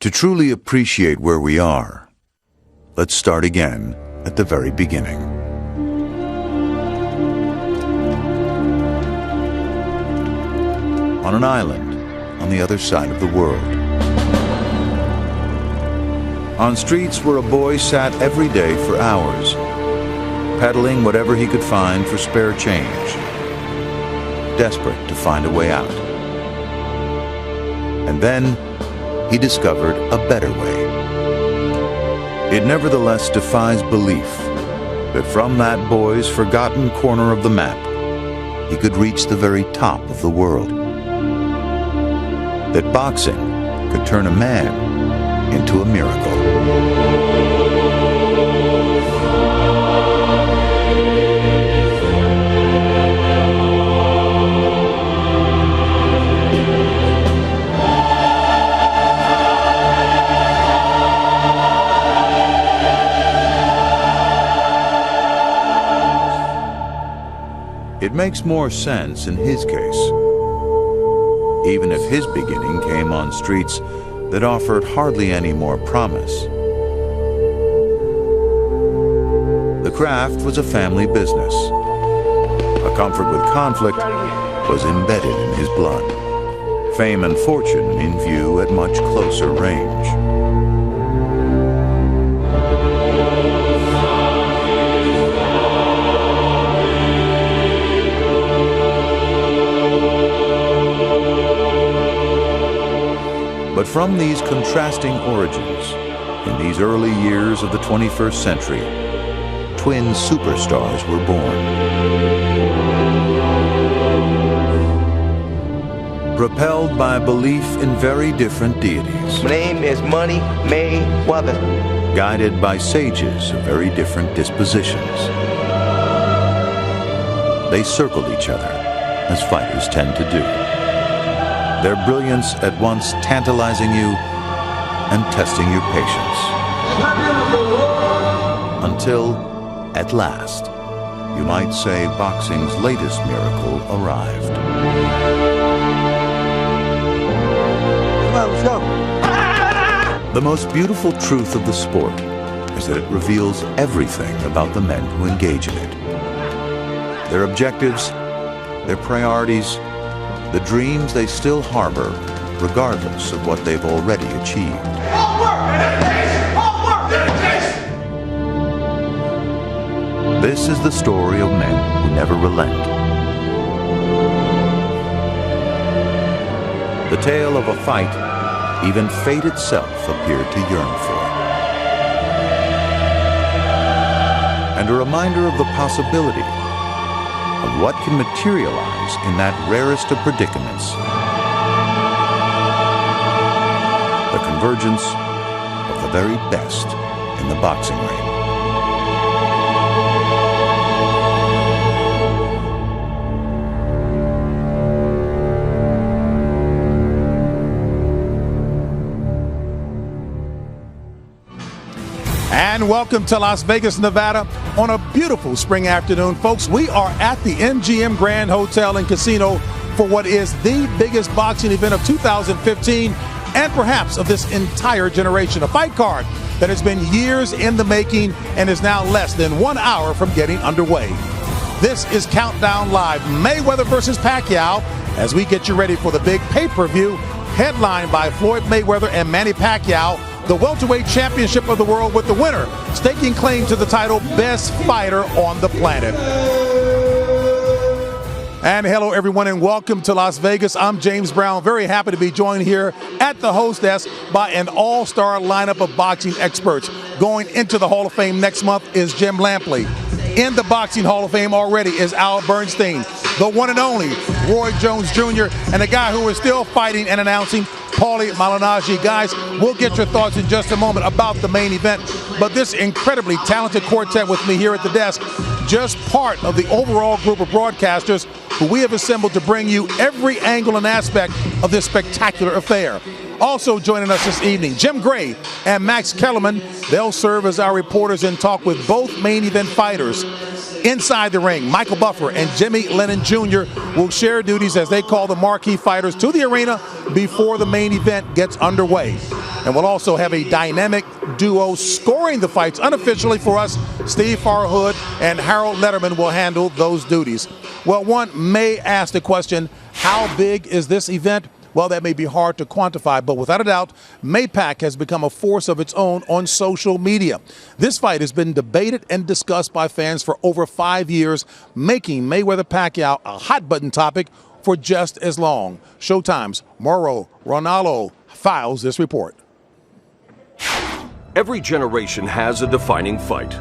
To truly appreciate where we are, let's start again at the very beginning. On an island on the other side of the world. On streets where a boy sat every day for hours, peddling whatever he could find for spare change, desperate to find a way out. And then he discovered a better way. It nevertheless defies belief that from that boy's forgotten corner of the map, he could reach the very top of the world. That boxing could turn a man into a miracle. It makes more sense in his case, even if his beginning came on streets that offered hardly any more promise. The craft was a family business. A comfort with conflict was embedded in his blood. Fame and fortune in view at much closer range. But from these contrasting origins, in these early years of the 21st century, twin superstars were born. Propelled by belief in very different deities. My name is Manny Mayweather. Guided by sages of very different dispositions. They circled each other, as fighters tend to do. Their brilliance at once tantalizing you and testing your patience. Until, at last, you might say boxing's latest miracle arrived. Come on, let's go. The most beautiful truth of the sport is that it reveals everything about the men who engage in it. Their objectives, their priorities, the dreams they still harbor, regardless of what they've already achieved. All work, dedication! All work, dedication! This is the story of men who never relent. The tale of a fight even fate itself appeared to yearn for. And a reminder of the possibility of what can materialize in that rarest of predicaments. The convergence of the very best in the boxing ring. And welcome to Las Vegas, Nevada on a beautiful spring afternoon. Folks, we are at the MGM Grand Hotel and Casino for what is the biggest boxing event of 2015 and perhaps of this entire generation. A fight card that has been years in the making and is now less than 1 hour from getting underway. This is Countdown Live, Mayweather versus Pacquiao, as we get you ready for the big pay-per-view headlined by Floyd Mayweather and Manny Pacquiao, the welterweight championship of the world, with the winner staking claim to the title best fighter on the planet. And hello everyone and welcome to Las Vegas. I'm James Brown, very happy to be joined here at the host desk by an all-star lineup of boxing experts. Going into the Hall of Fame next month is Jim Lampley. In the Boxing Hall of Fame already is Al Bernstein, the one and only Roy Jones Jr., and a guy who is still fighting and announcing, Paulie Malignaggi. Guys, we'll get your thoughts in just a moment about the main event, but this incredibly talented quartet with me here at the desk, just part of the overall group of broadcasters who we have assembled to bring you every angle and aspect of this spectacular affair. Also joining us this evening, Jim Gray and Max Kellerman. They'll serve as our reporters and talk with both main event fighters. Inside the ring, Michael Buffer and Jimmy Lennon Jr. will share duties as they call the marquee fighters to the arena before the main event gets underway. And we'll also have a dynamic duo scoring the fights unofficially for us. Steve Farhood and Harold Letterman will handle those duties. Well, one may ask the question, how big is this event? Well, that may be hard to quantify, but without a doubt, Maypac has become a force of its own on social media. This fight has been debated and discussed by fans for over 5 years, making Mayweather-Pacquiao a hot-button topic for just as long. Showtime's Mauro Ronaldo files this report. Every generation has a defining fight,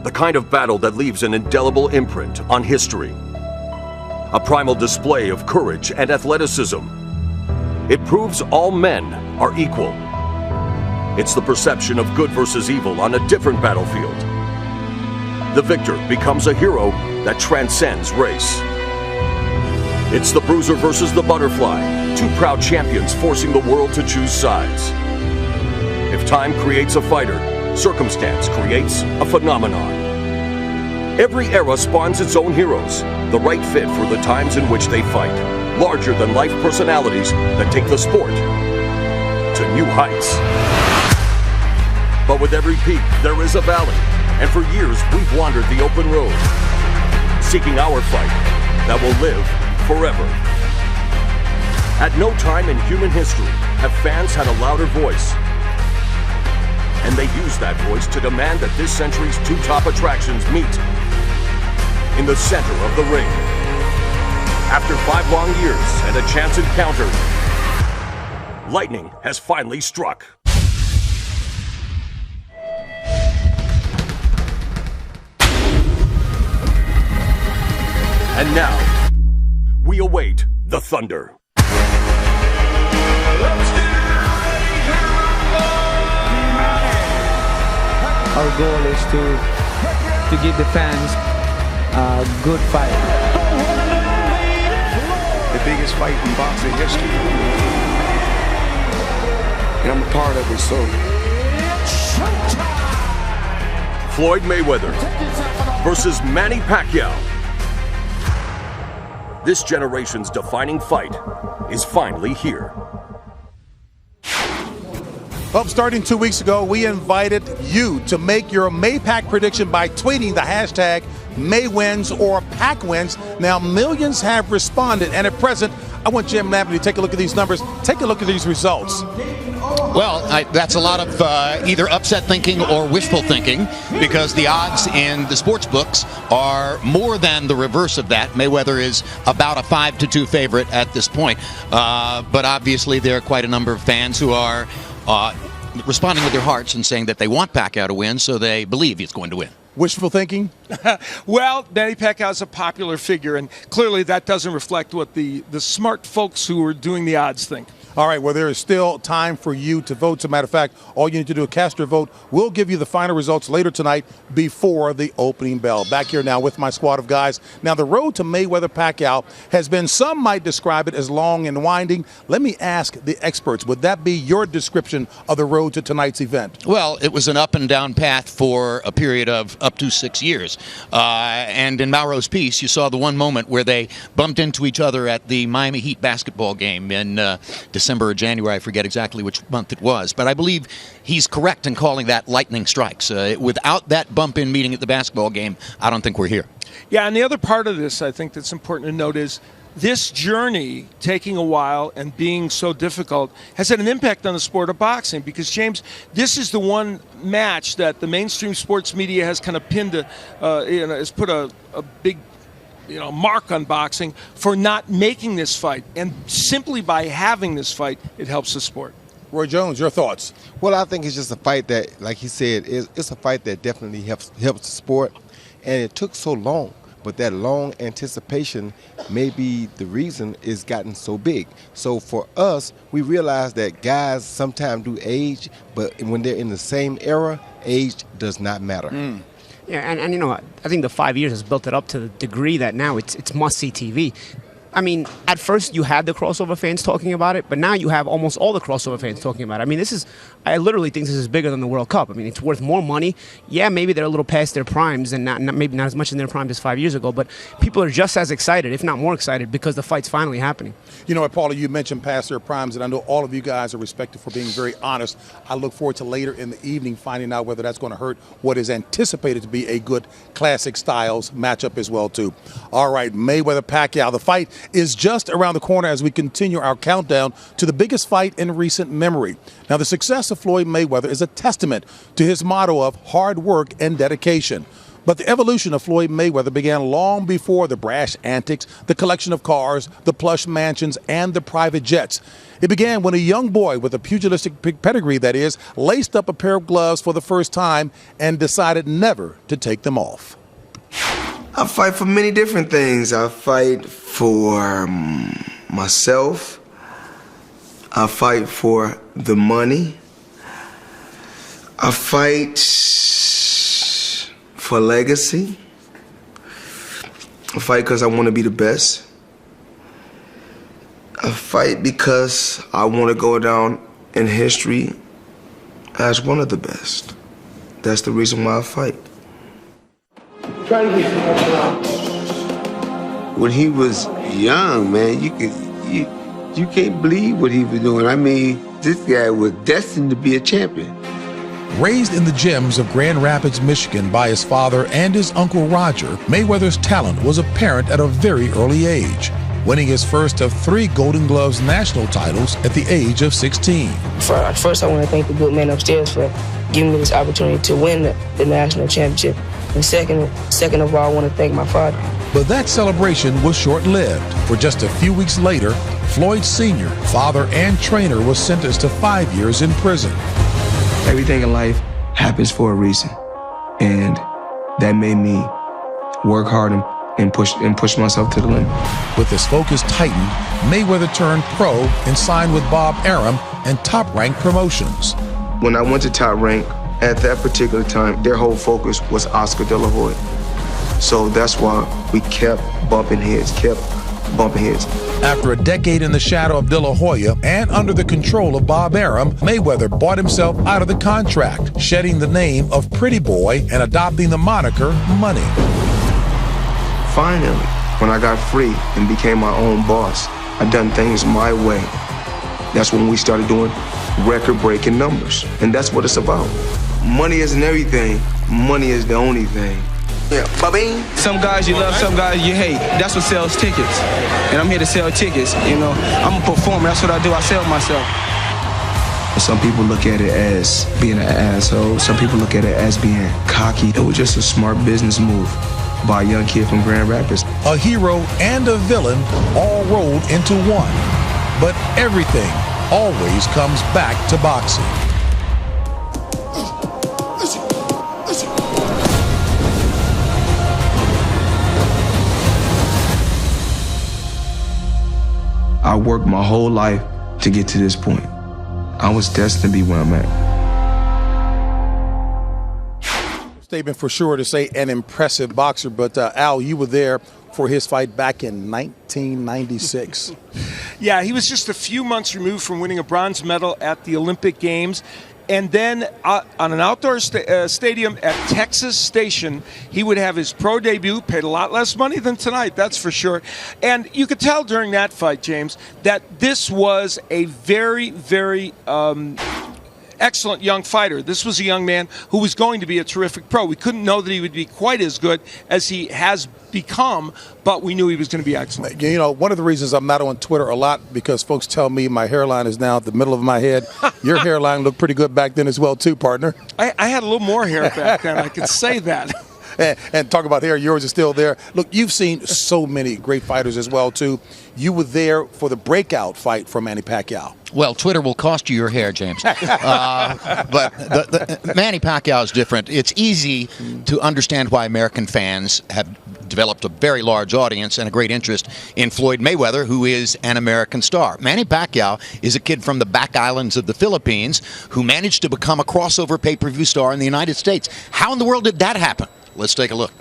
the kind of battle that leaves an indelible imprint on history, a primal display of courage and athleticism. It proves all men are equal. It's the perception of good versus evil on a different battlefield. The victor becomes a hero that transcends race. It's the bruiser versus the butterfly, two proud champions forcing the world to choose sides. If time creates a fighter, circumstance creates a phenomenon. Every era spawns its own heroes, the right fit for the times in which they fight. Larger-than-life personalities that take the sport to new heights. But with every peak, there is a valley, and for years we've wandered the open road, seeking our fight that will live forever. At no time in human history have fans had a louder voice, and they use that voice to demand that this century's two top attractions meet in the center of the ring. After 5 long years and a chance encounter, lightning has finally struck. And now, we await the thunder. Our goal is to give the fans a good fight. The biggest fight in boxing history. And I'm a part of it, so. Floyd Mayweather versus Manny Pacquiao. This generation's defining fight is finally here. Well, starting 2 weeks ago, we invited you to make your Maypac prediction by tweeting the hashtag MayWins or PacWins. Now, millions have responded, and at present, I want Jim Lampley to take a look at these numbers. Take a look at these results. Well, that's a lot of either upset thinking or wishful thinking, because the odds in the sports books are more than the reverse of that. Mayweather is about a 5-2 favorite at this point, but obviously there are quite a number of fans who are responding with their hearts and saying that they want Pacquiao to win, so they believe he's going to win. Wishful thinking? Well, Manny Pacquiao is a popular figure, and clearly that doesn't reflect what the smart folks who are doing the odds think. All right, well, there is still time for you to vote. As a matter of fact, all you need to do is cast your vote. We'll give you the final results later tonight before the opening bell. Back here now with my squad of guys. Now, the road to Mayweather-Pacquiao has been, some might describe it as long and winding. Let me ask the experts, would that be your description of the road to tonight's event? Well, it was an up and down path for a period of up to 6 years. And in Mauro's piece, you saw the one moment where they bumped into each other at the Miami Heat basketball game in December or January. I forget exactly which month it was. But I believe he's correct in calling that lightning strikes. Without that bump-in meeting at the basketball game, I don't think we're here. Yeah, and the other part of this I think that's important to note is this journey taking a while and being so difficult has had an impact on the sport of boxing, because, James, this is the one match that the mainstream sports media has kind of pinned, has put a big mark on boxing for not making this fight. And simply by having this fight, it helps the sport. Roy Jones, your thoughts? Well, I think it's just a fight that, like he said, it's a fight that definitely helps the sport. And it took so long, but that long anticipation may be the reason it's gotten so big. So for us, we realize that guys sometimes do age, but when they're in the same era, age does not matter. Yeah, and I think the 5 years has built it up to the degree that now it's must-see TV. I mean, at first you had the crossover fans talking about it, but now you have almost all the crossover fans talking about it. I mean, I literally think this is bigger than the World Cup. I mean, it's worth more money. Yeah, maybe they're a little past their primes and maybe not as much in their primes as 5 years ago, but people are just as excited, if not more excited, because the fight's finally happening. You know what, Paula, you mentioned past their primes, and I know all of you guys are respected for being very honest. I look forward to later in the evening finding out whether that's going to hurt what is anticipated to be a good classic styles matchup as well, too. All right, Mayweather-Pacquiao. The fight is just around the corner as we continue our countdown to the biggest fight in recent memory. Now, the success of Floyd Mayweather is a testament to his motto of hard work and dedication. But the evolution of Floyd Mayweather began long before the brash antics, the collection of cars, the plush mansions, and the private jets. It began when a young boy with a pugilistic pedigree, that is, laced up a pair of gloves for the first time and decided never to take them off. I fight for many different things. I fight for myself. I fight for the money. I fight for legacy. I fight because I want to be the best. I fight because I want to go down in history as one of the best. That's the reason why I fight. When he was young, man, you can't believe what he was doing. I mean, this guy was destined to be a champion. Raised in the gyms of Grand Rapids, Michigan by his father and his uncle Roger, Mayweather's talent was apparent at a very early age, winning his first of 3 Golden Gloves national titles at the age of 16. First, I want to thank the good man upstairs for giving me this opportunity to win the national championship. And second of all, I want to thank my father. But that celebration was short-lived, for just a few weeks later, Floyd Sr., father and trainer, was sentenced to 5 years in prison. Everything in life happens for a reason, and that made me work hard and push myself to the limit. With his focus tightened, Mayweather turned pro and signed with Bob Arum and Top Rank Promotions. When I went to Top Rank, at that particular time, their whole focus was Oscar De La Hoya. So that's why we kept bumping heads. After a decade in the shadow of De La Hoya and under the control of Bob Arum, Mayweather bought himself out of the contract, shedding the name of Pretty Boy and adopting the moniker Money. Finally, when I got free and became my own boss, I done things my way. That's when we started doing record-breaking numbers, and that's what it's about. Money isn't everything. Money is the only thing. Yeah, Bobby. Some guys you love, some guys you hate. That's what sells tickets. And I'm here to sell tickets, you know. I'm a performer, that's what I do, I sell myself. Some people look at it as being an asshole. Some people look at it as being cocky. It was just a smart business move by a young kid from Grand Rapids. A hero and a villain all rolled into one. But everything always comes back to boxing. I worked my whole life to get to this point. I was destined to be where I'm at. Statement for sure to say an impressive boxer, but Al, you were there for his fight back in 1996. Yeah, he was just a few months removed from winning a bronze medal at the Olympic Games. And then on an outdoor stadium at Texas Station, he would have his pro debut, paid a lot less money than tonight, that's for sure. And you could tell during that fight, James, that this was a very, very excellent young fighter. This was a young man who was going to be a terrific pro. We couldn't know that he would be quite as good as he has become, but we knew he was going to be excellent. You know, one of the reasons I'm not on Twitter a lot, because folks tell me my hairline is now at the middle of my head. Your hairline looked pretty good back then as well, too, partner. I had a little more hair back then, I could say that. And talk about hair, yours is still there. Look, you've seen so many great fighters as well, too. You were there for the breakout fight for Manny Pacquiao. Well, Twitter will cost you your hair, James. But Manny Pacquiao is different. It's easy to understand why American fans have developed a very large audience and a great interest in Floyd Mayweather, who is an American star. Manny Pacquiao is a kid from the back islands of the Philippines who managed to become a crossover pay-per-view star in the United States. How in the world did that happen? Let's take a look.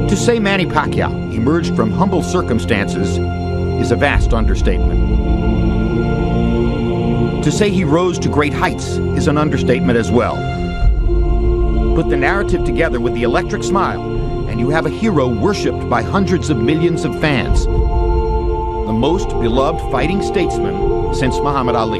To To say Manny Pacquiao emerged from humble circumstances is a vast understatement. To say he rose to great heights is an understatement as well. Put the narrative together with the electric smile, and you have a hero worshipped by hundreds of millions of fans. The most beloved fighting statesman since Muhammad Ali.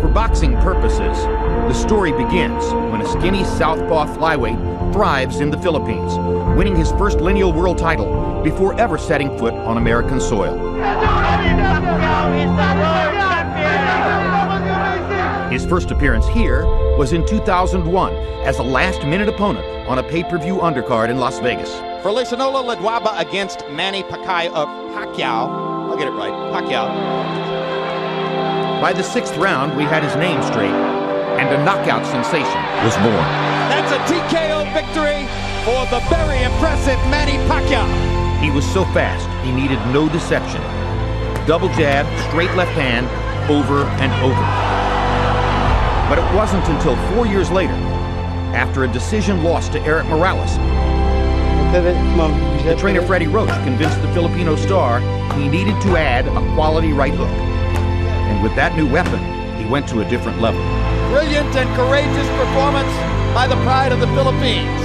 For boxing purposes, the story begins when a skinny southpaw flyweight thrives in the Philippines, winning his first lineal world title before ever setting foot on American soil. His first appearance here was in 2001 as a last-minute opponent on a pay-per-view undercard in Las Vegas. For Lisanola Ledwaba against Manny Pacquiao, I'll get it right, Pacquiao. By the 6th round, we had his name straight, and a knockout sensation was born. That's a TKO victory for the very impressive Manny Pacquiao. He was so fast, he needed no deception. Double jab, straight left hand, over and over. But it wasn't until 4 years later, after a decision loss to Eric Morales, the trainer Freddie Roach convinced the Filipino star he needed to add a quality right hook. And with that new weapon, he went to a different level. Brilliant and courageous performance by the pride of the Philippines.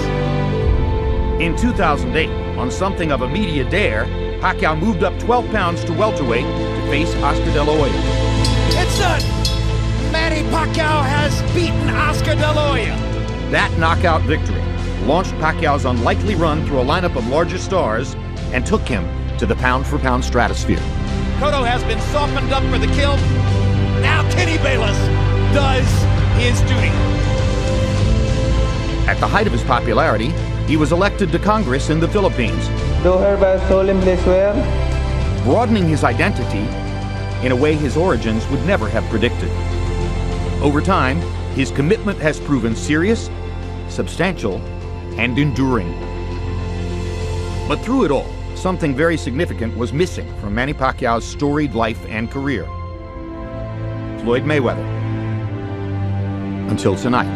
In 2008, on something of a media dare, Pacquiao moved up 12 pounds to welterweight to face Oscar De La Hoya. It's done! Manny Pacquiao has beaten Oscar De La Hoya. That knockout victory launched Pacquiao's unlikely run through a lineup of larger stars and took him to the pound-for-pound stratosphere. Cotto has been softened up for the kill. Now Kenny Bayless does his duty. At the height of his popularity, he was elected to Congress in the Philippines, do hereby solemnly swear, broadening his identity in a way his origins would never have predicted. Over time, his commitment has proven serious, substantial, and enduring. But through it all, something very significant was missing from Manny Pacquiao's storied life and career. Floyd Mayweather. Until tonight.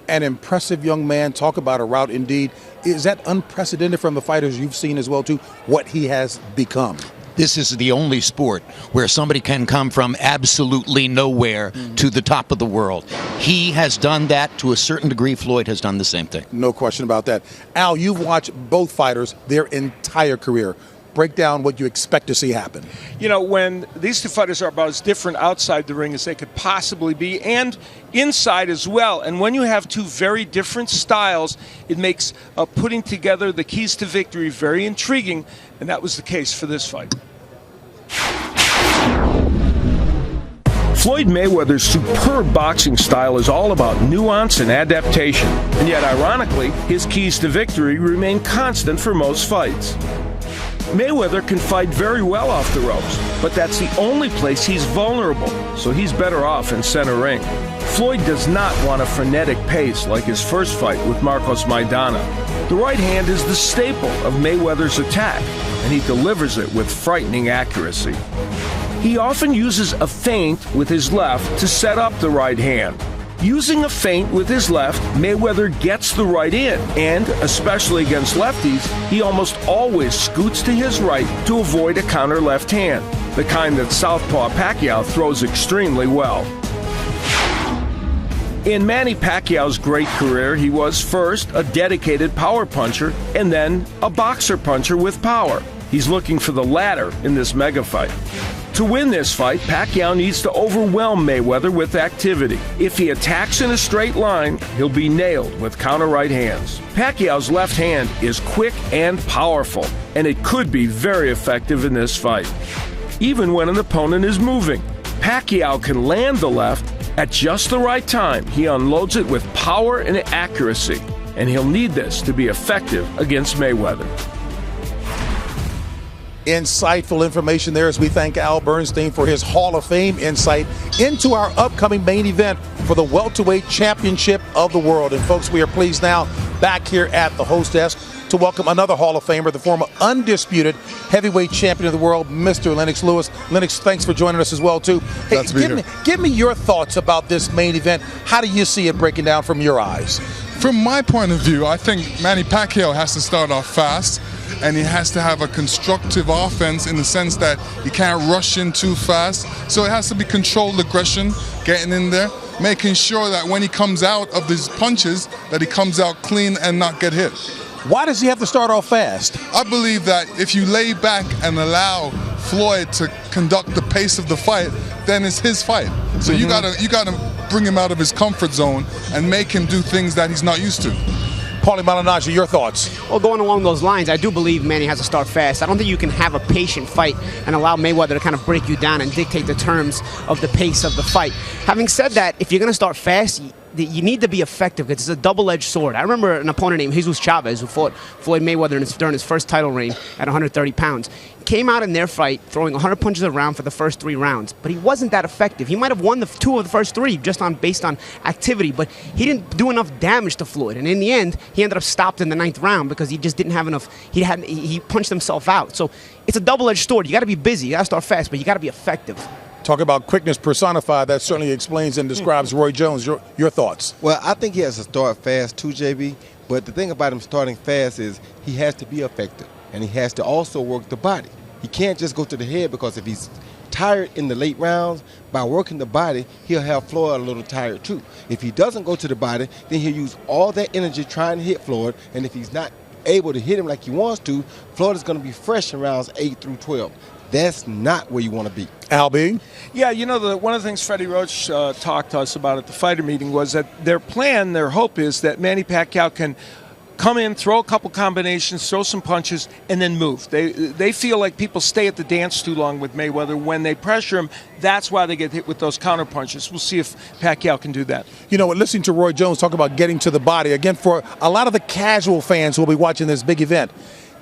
An impressive young man. Talk about a route indeed. Is that unprecedented from the fighters you've seen as well, too, what he has become? This is the only sport where somebody can come from absolutely nowhere to the top of the world. He has done that to a certain degree. Floyd has done the same thing. No question about that. Al, you've watched both fighters their entire career. Break down what you expect to see happen. You know, when these two fighters are about as different outside the ring as they could possibly be, and inside as well. And when you have two very different styles, it makes putting together the keys to victory very intriguing, and that was the case for this fight. Floyd Mayweather's superb boxing style is all about nuance and adaptation, and yet ironically, his keys to victory remain constant for most fights. Mayweather can fight very well off the ropes, but that's the only place he's vulnerable, so he's better off in center ring. Floyd does not want a frenetic pace like his first fight with Marcos Maidana. The right hand is the staple of Mayweather's attack, and he delivers it with frightening accuracy. He often uses a feint with his left to set up the right hand. Using a feint with his left, Mayweather gets the right in, and, especially against lefties, he almost always scoots to his right to avoid a counter left hand, the kind that southpaw Pacquiao throws extremely well. In Manny Pacquiao's great career, he was first a dedicated power puncher and then a boxer puncher with power. He's looking for the latter in this mega fight. To win this fight, Pacquiao needs to overwhelm Mayweather with activity. If he attacks in a straight line, he'll be nailed with counter right hands. Pacquiao's left hand is quick and powerful, and it could be very effective in this fight. Even when an opponent is moving, Pacquiao can land the left at just the right time. He unloads it with power and accuracy, and he'll need this to be effective against Mayweather. Insightful information there as we thank Al Bernstein for his Hall of Fame insight into our upcoming main event for the welterweight championship of the world. And folks, we are pleased now back here at the host desk to welcome another Hall of Famer, the former undisputed heavyweight champion of the world, Mr. Lennox Lewis. Lennox, thanks for joining us as well, too. Hey, give me your thoughts about this main event. How do you see it breaking down from your eyes? From my point of view, I think Manny Pacquiao has to start off fast, and he has to have a constructive offense in the sense that he can't rush in too fast. So it has to be controlled aggression, getting in there, making sure that when he comes out of these punches, that he comes out clean and not get hit. Why does he have to start off fast? I believe that if you lay back and allow Floyd to conduct the pace of the fight, then it's his fight. So you gotta bring him out of his comfort zone and make him do things that he's not used to. Paulie Malignaggi, your thoughts? Well, going along those lines, I do believe Manny has to start fast. I don't think you can have a patient fight and allow Mayweather to kind of break you down and dictate the terms of the pace of the fight. Having said that, if you're going to start fast, you need to be effective because it's a double-edged sword. I remember an opponent named Jesus Chavez who fought Floyd Mayweather during his first title reign at 130 pounds. Came out in their fight throwing 100 punches a round for the first 3 rounds, but he wasn't that effective. He might have won the 2 of the first 3 just based on activity, but he didn't do enough damage to Floyd. And in the end, he ended up stopped in the 9th round because he just didn't have enough. He punched himself out. So it's a double-edged sword. You got to be busy. You got to start fast, but you got to be effective. Talk about quickness personified. That certainly explains and describes Roy Jones. Your thoughts? Well, I think he has to start fast too, JB. But the thing about him starting fast is he has to be effective, and he has to also work the body. He can't just go to the head, because if he's tired in the late rounds, by working the body, he'll have Floyd a little tired too. If he doesn't go to the body, then he'll use all that energy trying to hit Floyd, and if he's not able to hit him like he wants to, Floyd is going to be fresh in rounds 8 through 12. That's not where you want to be. Albie? Yeah, you know, one of the things Freddie Roach talked to us about at the fighter meeting was that their plan, their hope is that Manny Pacquiao can come in, throw a couple combinations, throw some punches, and then move. They feel like people stay at the dance too long with Mayweather. When they pressure him, that's why they get hit with those counter punches. We'll see if Pacquiao can do that. You know, listening to Roy Jones talk about getting to the body, again, for a lot of the casual fans who will be watching this big event,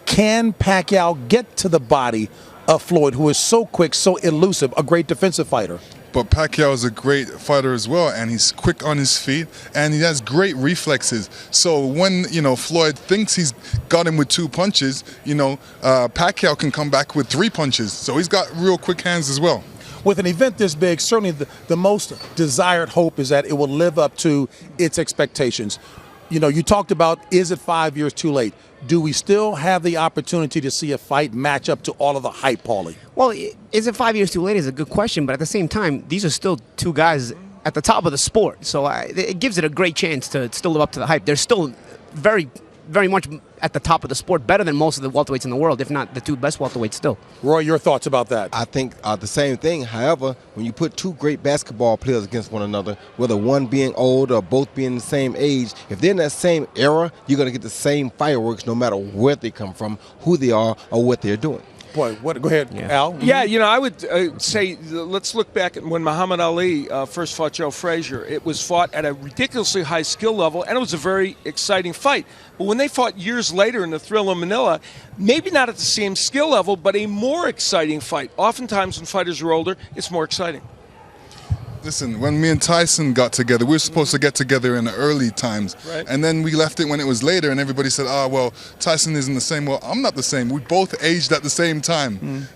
can Pacquiao get to the body of Floyd, who is so quick, so elusive, a great defensive fighter? But Pacquiao is a great fighter as well, and he's quick on his feet, and he has great reflexes. So when, Floyd thinks he's got him with 2 punches, Pacquiao can come back with 3 punches. So he's got real quick hands as well. With an event this big, certainly the most desired hope is that it will live up to its expectations. You know, you talked about, is it 5 years too late? Do we still have the opportunity to see a fight match up to all of the hype, Paulie? Well, is it 5 years too late is a good question, but at the same time, these are still 2 guys at the top of the sport. So it gives it a great chance to still live up to the hype. They're still very, very much at the top of the sport, better than most of the welterweights in the world, if not the 2 best welterweights still. Roy, your thoughts about that? I think the same thing. However, when you put 2 great basketball players against one another, whether one being old or both being the same age, if they're in that same era, you're going to get the same fireworks no matter where they come from, who they are, or what they're doing. Boy, go ahead, Al. Yeah, I would say let's look back at when Muhammad Ali first fought Joe Frazier. It was fought at a ridiculously high skill level, and it was a very exciting fight. But when they fought years later in the Thrill of Manila, maybe not at the same skill level, but a more exciting fight. Oftentimes when fighters are older, it's more exciting. Listen, when me and Tyson got together, we were supposed to get together in the early times. Right. And then we left it when it was later, and everybody said, well, Tyson isn't the same. Well, I'm not the same. We both aged at the same time.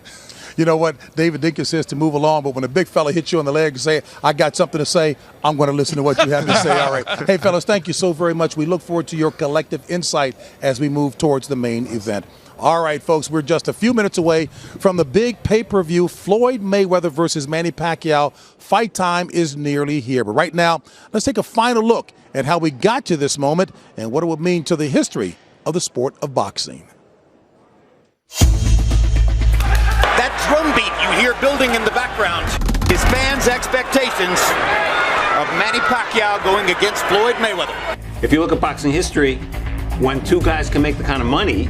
You know what? David Dinkins says to move along, but when a big fella hits you on the leg and say, I got something to say, I'm going to listen to what you have to say. All right. Hey, fellas, thank you so very much. We look forward to your collective insight as we move towards the main event. All right, folks, we're just a few minutes away from the big pay-per-view, Floyd Mayweather versus Manny Pacquiao. Fight time is nearly here. But right now, let's take a final look at how we got to this moment and what it would mean to the history of the sport of boxing. That drum beat you hear building in the background is fans' expectations of Manny Pacquiao going against Floyd Mayweather. If you look at boxing history, when 2 guys can make the kind of money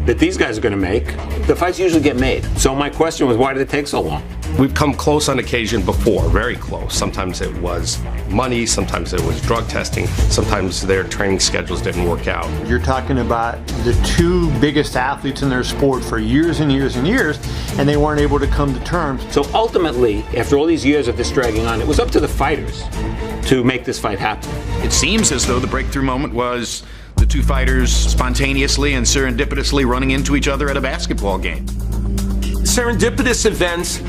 that these guys are going to make, the fights usually get made. So my question was, why did it take so long? We've come close on occasion before, very close. Sometimes it was money, sometimes it was drug testing, sometimes their training schedules didn't work out. You're talking about the two biggest athletes in their sport for years and years and years, and they weren't able to come to terms. So ultimately, after all these years of this dragging on, it was up to the fighters to make this fight happen. It seems as though the breakthrough moment was the two fighters spontaneously and serendipitously running into each other at a basketball game. Serendipitous events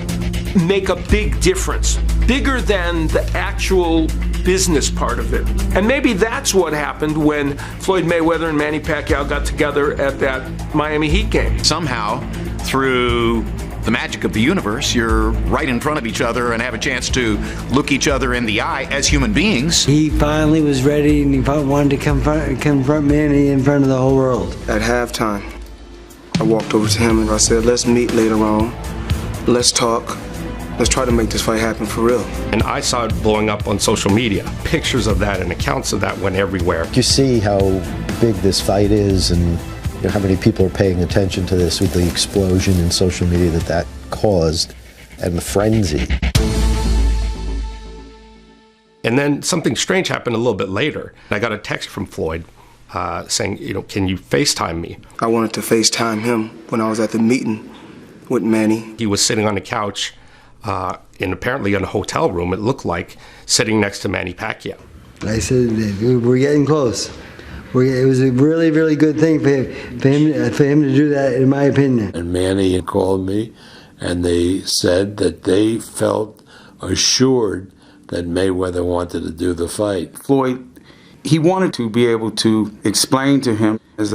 make a big difference, bigger than the actual business part of it. And maybe that's what happened when Floyd Mayweather and Manny Pacquiao got together at that Miami Heat game. Somehow, through the magic of the universe, you're right in front of each other and have a chance to look each other in the eye as human beings. He finally was ready, and he wanted to confront Manny in front of the whole world. At halftime, I walked over to him and I said, let's meet later on. Let's talk. Let's try to make this fight happen for real. And I saw it blowing up on social media. Pictures of that and accounts of that went everywhere. You see how big this fight is and how many people are paying attention to this with the explosion in social media that caused and the frenzy. And then something strange happened a little bit later. I got a text from Floyd saying, can you FaceTime me? I wanted to FaceTime him when I was at the meeting with Manny. He was sitting on the couch apparently in a hotel room, it looked like, sitting next to Manny Pacquiao. I said, we're getting close. It was a really, really good thing for him to do that, in my opinion. And Manny called me, and they said that they felt assured that Mayweather wanted to do the fight. Floyd, he wanted to be able to explain to him his